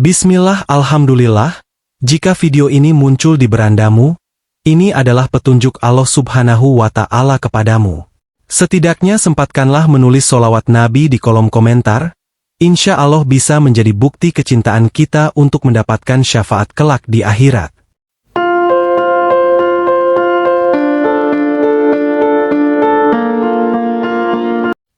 Bismillah, alhamdulillah, jika video ini muncul di berandamu, ini adalah petunjuk Allah Subhanahu wa Ta'ala kepadamu. Setidaknya sempatkanlah menulis sholawat Nabi di kolom komentar, insya Allah bisa menjadi bukti kecintaan kita untuk mendapatkan syafaat kelak di akhirat.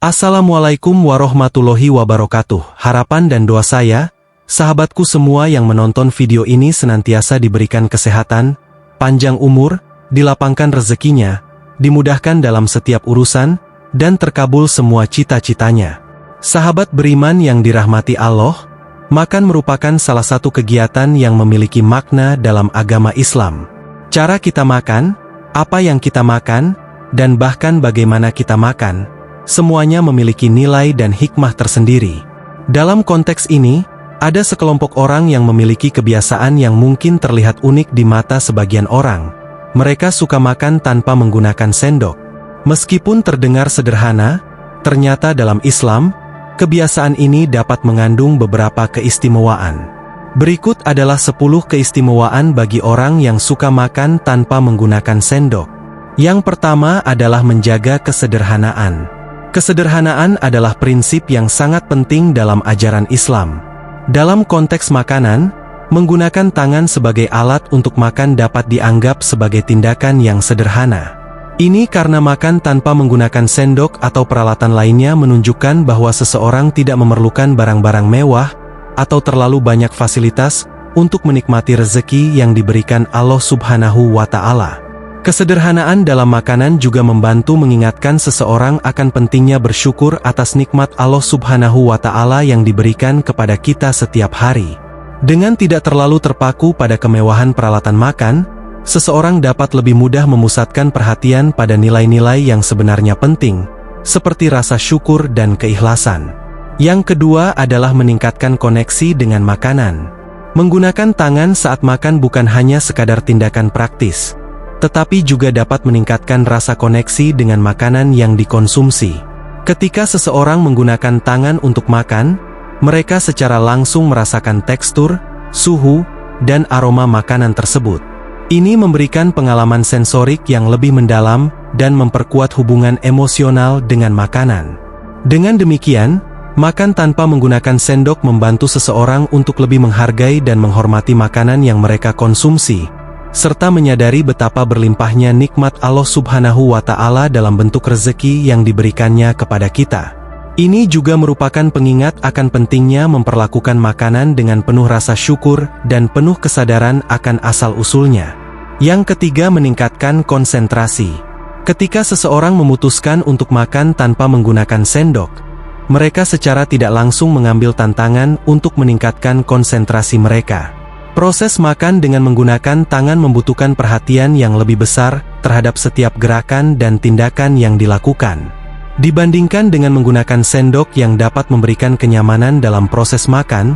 Assalamualaikum warahmatullahi wabarakatuh. Harapan dan doa saya, sahabatku semua yang menonton video ini senantiasa diberikan kesehatan, panjang umur, dilapangkan rezekinya, dimudahkan dalam setiap urusan, dan terkabul semua cita-citanya. Sahabat beriman yang dirahmati Allah, makan merupakan salah satu kegiatan yang memiliki makna dalam agama Islam. Cara kita makan, apa yang kita makan, dan bahkan bagaimana kita makan, semuanya memiliki nilai dan hikmah tersendiri. Dalam konteks ini, ada sekelompok orang yang memiliki kebiasaan yang mungkin terlihat unik di mata sebagian orang. Mereka suka makan tanpa menggunakan sendok. Meskipun terdengar sederhana, ternyata dalam Islam, kebiasaan ini dapat mengandung beberapa keistimewaan. Berikut adalah 10 keistimewaan bagi orang yang suka makan tanpa menggunakan sendok. Yang pertama adalah menjaga kesederhanaan. Kesederhanaan adalah prinsip yang sangat penting dalam ajaran Islam. Dalam konteks makanan, menggunakan tangan sebagai alat untuk makan dapat dianggap sebagai tindakan yang sederhana. Ini karena makan tanpa menggunakan sendok atau peralatan lainnya menunjukkan bahwa seseorang tidak memerlukan barang-barang mewah atau terlalu banyak fasilitas untuk menikmati rezeki yang diberikan Allah Subhanahu wa Ta'ala. Kesederhanaan dalam makanan juga membantu mengingatkan seseorang akan pentingnya bersyukur atas nikmat Allah Subhanahu wa Ta'ala yang diberikan kepada kita setiap hari. Dengan tidak terlalu terpaku pada kemewahan peralatan makan, seseorang dapat lebih mudah memusatkan perhatian pada nilai-nilai yang sebenarnya penting, seperti rasa syukur dan keikhlasan. Yang kedua adalah meningkatkan koneksi dengan makanan. Menggunakan tangan saat makan bukan hanya sekadar tindakan praktis, tetapi juga dapat meningkatkan rasa koneksi dengan makanan yang dikonsumsi. Ketika seseorang menggunakan tangan untuk makan, mereka secara langsung merasakan tekstur, suhu, dan aroma makanan tersebut. Ini memberikan pengalaman sensorik yang lebih mendalam dan memperkuat hubungan emosional dengan makanan. Dengan demikian, makan tanpa menggunakan sendok membantu seseorang untuk lebih menghargai dan menghormati makanan yang mereka konsumsi, serta menyadari betapa berlimpahnya nikmat Allah Subhanahu wa Ta'ala dalam bentuk rezeki yang diberikannya kepada kita. Ini juga merupakan pengingat akan pentingnya memperlakukan makanan dengan penuh rasa syukur dan penuh kesadaran akan asal-usulnya. Yang ketiga, meningkatkan konsentrasi. Ketika seseorang memutuskan untuk makan tanpa menggunakan sendok, mereka secara tidak langsung mengambil tantangan untuk meningkatkan konsentrasi mereka. Proses makan dengan menggunakan tangan membutuhkan perhatian yang lebih besar terhadap setiap gerakan dan tindakan yang dilakukan. Dibandingkan dengan menggunakan sendok yang dapat memberikan kenyamanan dalam proses makan,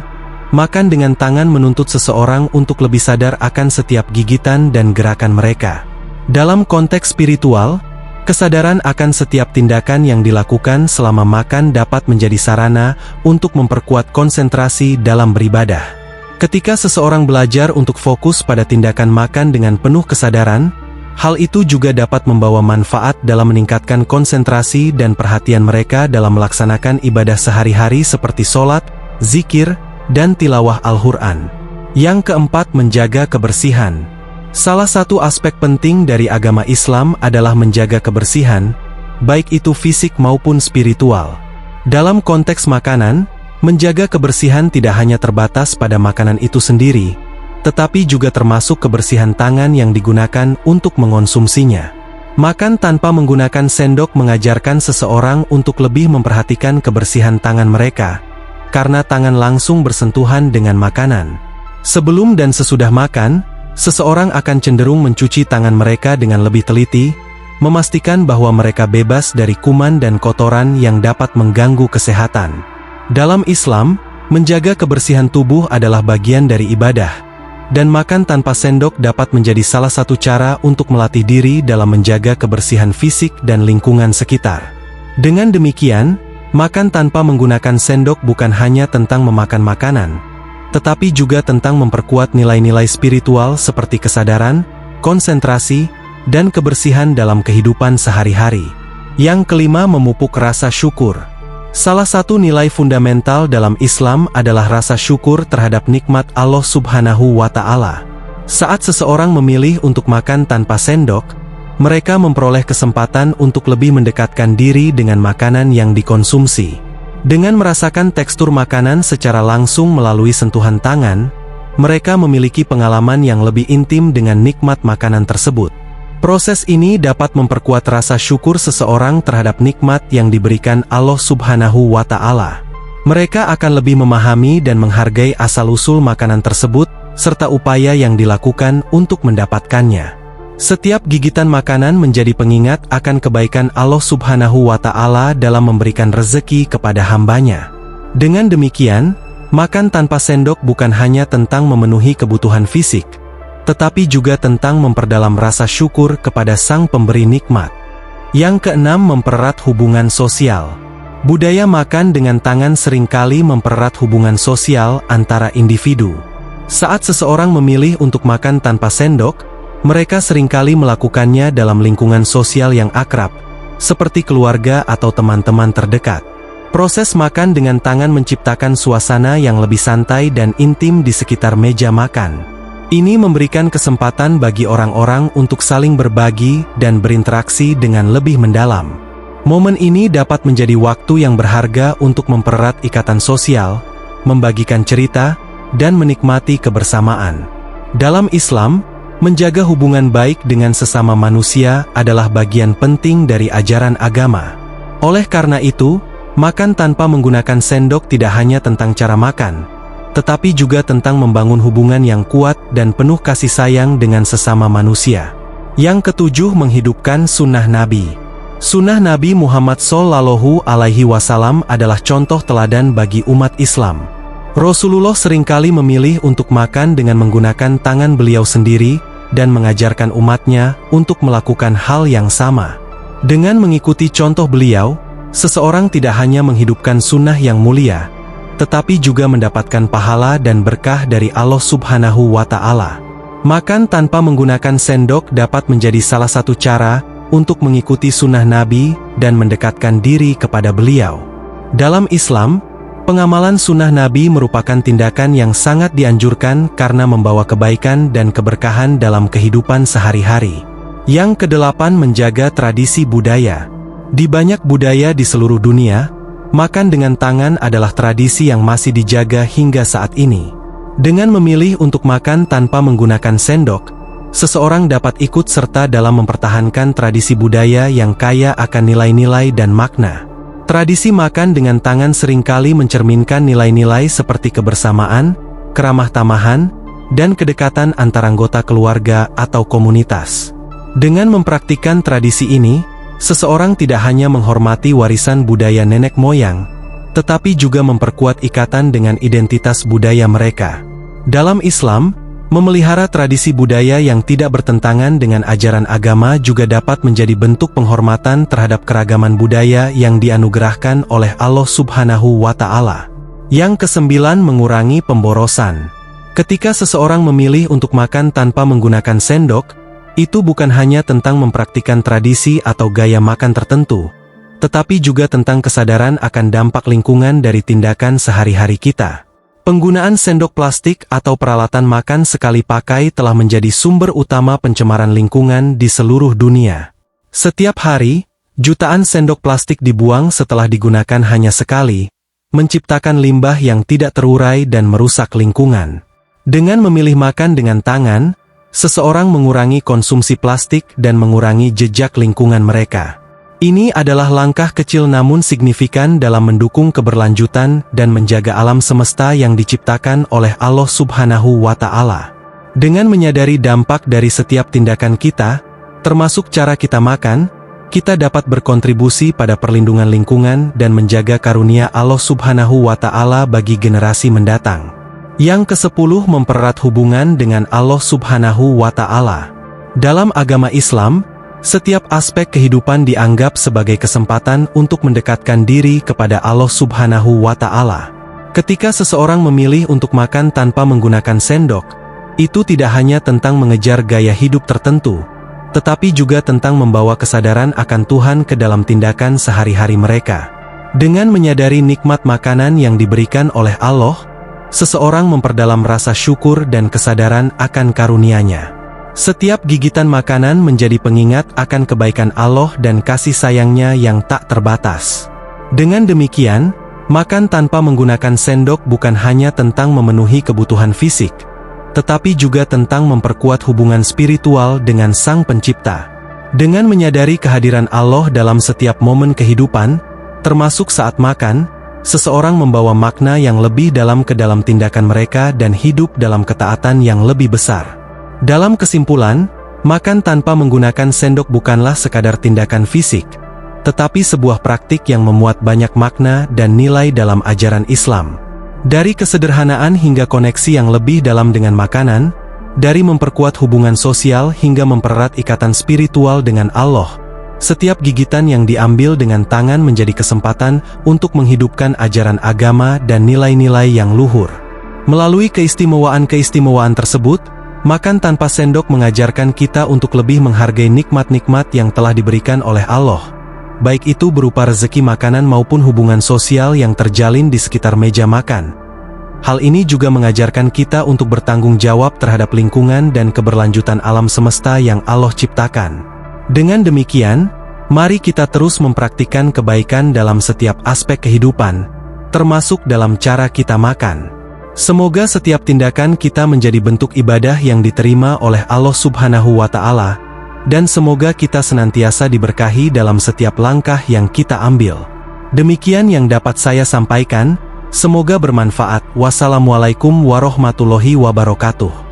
makan dengan tangan menuntut seseorang untuk lebih sadar akan setiap gigitan dan gerakan mereka. Dalam konteks spiritual, kesadaran akan setiap tindakan yang dilakukan selama makan dapat menjadi sarana untuk memperkuat konsentrasi dalam beribadah. Ketika seseorang belajar untuk fokus pada tindakan makan dengan penuh kesadaran, hal itu juga dapat membawa manfaat dalam meningkatkan konsentrasi dan perhatian mereka dalam melaksanakan ibadah sehari-hari seperti sholat, zikir, dan tilawah Al-Quran. Yang keempat, menjaga kebersihan. Salah satu aspek penting dari agama Islam adalah menjaga kebersihan, baik itu fisik maupun spiritual. Dalam konteks makanan, menjaga kebersihan tidak hanya terbatas pada makanan itu sendiri, tetapi juga termasuk kebersihan tangan yang digunakan untuk mengonsumsinya. Makan tanpa menggunakan sendok mengajarkan seseorang untuk lebih memperhatikan kebersihan tangan mereka, karena tangan langsung bersentuhan dengan makanan. Sebelum dan sesudah makan, seseorang akan cenderung mencuci tangan mereka dengan lebih teliti, memastikan bahwa mereka bebas dari kuman dan kotoran yang dapat mengganggu kesehatan. Dalam Islam, menjaga kebersihan tubuh adalah bagian dari ibadah, dan makan tanpa sendok dapat menjadi salah satu cara untuk melatih diri dalam menjaga kebersihan fisik dan lingkungan sekitar. Dengan demikian, makan tanpa menggunakan sendok bukan hanya tentang memakan makanan, tetapi juga tentang memperkuat nilai-nilai spiritual seperti kesadaran, konsentrasi, dan kebersihan dalam kehidupan sehari-hari. Yang kelima, memupuk rasa syukur. Salah satu nilai fundamental dalam Islam adalah rasa syukur terhadap nikmat Allah Subhanahu wa Ta'ala. Saat seseorang memilih untuk makan tanpa sendok, mereka memperoleh kesempatan untuk lebih mendekatkan diri dengan makanan yang dikonsumsi. Dengan merasakan tekstur makanan secara langsung melalui sentuhan tangan, mereka memiliki pengalaman yang lebih intim dengan nikmat makanan tersebut. Proses ini dapat memperkuat rasa syukur seseorang terhadap nikmat yang diberikan Allah Subhanahu wa Ta'ala. Mereka akan lebih memahami dan menghargai asal-usul makanan tersebut, serta upaya yang dilakukan untuk mendapatkannya. Setiap gigitan makanan menjadi pengingat akan kebaikan Allah Subhanahu wa Ta'ala dalam memberikan rezeki kepada hambanya. Dengan demikian, makan tanpa sendok bukan hanya tentang memenuhi kebutuhan fisik, tetapi juga tentang memperdalam rasa syukur kepada Sang Pemberi nikmat. Yang keenam, mempererat hubungan sosial. Budaya makan dengan tangan seringkali mempererat hubungan sosial antara individu. Saat seseorang memilih untuk makan tanpa sendok, mereka seringkali melakukannya dalam lingkungan sosial yang akrab, seperti keluarga atau teman-teman terdekat. Proses makan dengan tangan menciptakan suasana yang lebih santai dan intim di sekitar meja makan. Ini memberikan kesempatan bagi orang-orang untuk saling berbagi dan berinteraksi dengan lebih mendalam. Momen ini dapat menjadi waktu yang berharga untuk mempererat ikatan sosial, membagikan cerita, dan menikmati kebersamaan. Dalam Islam, menjaga hubungan baik dengan sesama manusia adalah bagian penting dari ajaran agama. Oleh karena itu, makan tanpa menggunakan sendok tidak hanya tentang cara makan, tetapi juga tentang membangun hubungan yang kuat dan penuh kasih sayang dengan sesama manusia. Yang ketujuh, menghidupkan sunnah Nabi. Sunnah Nabi Muhammad Shallallahu Alaihi Wasallam adalah contoh teladan bagi umat Islam. Rasulullah seringkali memilih untuk makan dengan menggunakan tangan beliau sendiri dan mengajarkan umatnya untuk melakukan hal yang sama. Dengan mengikuti contoh beliau, seseorang tidak hanya menghidupkan sunnah yang mulia, tetapi juga mendapatkan pahala dan berkah dari Allah Subhanahu wa Ta'ala. Makan tanpa menggunakan sendok dapat menjadi salah satu cara untuk mengikuti sunnah Nabi dan mendekatkan diri kepada beliau. Dalam Islam, pengamalan sunnah Nabi merupakan tindakan yang sangat dianjurkan karena membawa kebaikan dan keberkahan dalam kehidupan sehari-hari. Yang kedelapan, menjaga tradisi budaya. Di banyak budaya di seluruh dunia, makan dengan tangan adalah tradisi yang masih dijaga hingga saat ini. Dengan memilih untuk makan tanpa menggunakan sendok, seseorang dapat ikut serta dalam mempertahankan tradisi budaya yang kaya akan nilai-nilai dan makna. Tradisi makan dengan tangan seringkali mencerminkan nilai-nilai seperti kebersamaan, keramah tamahan, dan kedekatan antar anggota keluarga atau komunitas. Dengan mempraktikkan tradisi ini, seseorang tidak hanya menghormati warisan budaya nenek moyang, tetapi juga memperkuat ikatan dengan identitas budaya mereka. Dalam Islam, memelihara tradisi budaya yang tidak bertentangan dengan ajaran agama juga dapat menjadi bentuk penghormatan terhadap keragaman budaya yang dianugerahkan oleh Allah Subhanahu wa Ta'ala. Yang kesembilan, mengurangi pemborosan. Ketika seseorang memilih untuk makan tanpa menggunakan sendok, itu bukan hanya tentang mempraktikkan tradisi atau gaya makan tertentu, tetapi juga tentang kesadaran akan dampak lingkungan dari tindakan sehari-hari kita. Penggunaan sendok plastik atau peralatan makan sekali pakai telah menjadi sumber utama pencemaran lingkungan di seluruh dunia. Setiap hari, jutaan sendok plastik dibuang setelah digunakan hanya sekali, menciptakan limbah yang tidak terurai dan merusak lingkungan. Dengan memilih makan dengan tangan, seseorang mengurangi konsumsi plastik dan mengurangi jejak lingkungan mereka. Ini adalah langkah kecil namun signifikan dalam mendukung keberlanjutan dan menjaga alam semesta yang diciptakan oleh Allah Subhanahu wa Ta'ala. Dengan menyadari dampak dari setiap tindakan kita, termasuk cara kita makan, kita dapat berkontribusi pada perlindungan lingkungan dan menjaga karunia Allah Subhanahu wa Ta'ala bagi generasi mendatang. Yang ke-10, mempererat hubungan dengan Allah Subhanahu wa Ta'ala. Dalam agama Islam, setiap aspek kehidupan dianggap sebagai kesempatan untuk mendekatkan diri kepada Allah Subhanahu wa Ta'ala. Ketika seseorang memilih untuk makan tanpa menggunakan sendok, itu tidak hanya tentang mengejar gaya hidup tertentu, tetapi juga tentang membawa kesadaran akan Tuhan ke dalam tindakan sehari-hari mereka. Dengan menyadari nikmat makanan yang diberikan oleh Allah, seseorang memperdalam rasa syukur dan kesadaran akan karunia-Nya. Setiap gigitan makanan menjadi pengingat akan kebaikan Allah dan kasih sayang-Nya yang tak terbatas. Dengan demikian, makan tanpa menggunakan sendok bukan hanya tentang memenuhi kebutuhan fisik, tetapi juga tentang memperkuat hubungan spiritual dengan Sang Pencipta. Dengan menyadari kehadiran Allah dalam setiap momen kehidupan, termasuk saat makan, seseorang membawa makna yang lebih dalam ke dalam tindakan mereka dan hidup dalam ketaatan yang lebih besar. Dalam kesimpulan, makan tanpa menggunakan sendok bukanlah sekadar tindakan fisik, tetapi sebuah praktik yang memuat banyak makna dan nilai dalam ajaran Islam. Dari kesederhanaan hingga koneksi yang lebih dalam dengan makanan, dari memperkuat hubungan sosial hingga mempererat ikatan spiritual dengan Allah, setiap gigitan yang diambil dengan tangan menjadi kesempatan untuk menghidupkan ajaran agama dan nilai-nilai yang luhur. Melalui keistimewaan-keistimewaan tersebut, makan tanpa sendok mengajarkan kita untuk lebih menghargai nikmat-nikmat yang telah diberikan oleh Allah, baik itu berupa rezeki makanan maupun hubungan sosial yang terjalin di sekitar meja makan. Hal ini juga mengajarkan kita untuk bertanggung jawab terhadap lingkungan dan keberlanjutan alam semesta yang Allah ciptakan. Dengan demikian, mari kita terus mempraktikkan kebaikan dalam setiap aspek kehidupan, termasuk dalam cara kita makan. Semoga setiap tindakan kita menjadi bentuk ibadah yang diterima oleh Allah Subhanahu wa Ta'ala, dan semoga kita senantiasa diberkahi dalam setiap langkah yang kita ambil. Demikian yang dapat saya sampaikan, semoga bermanfaat. Wassalamualaikum warahmatullahi wabarakatuh.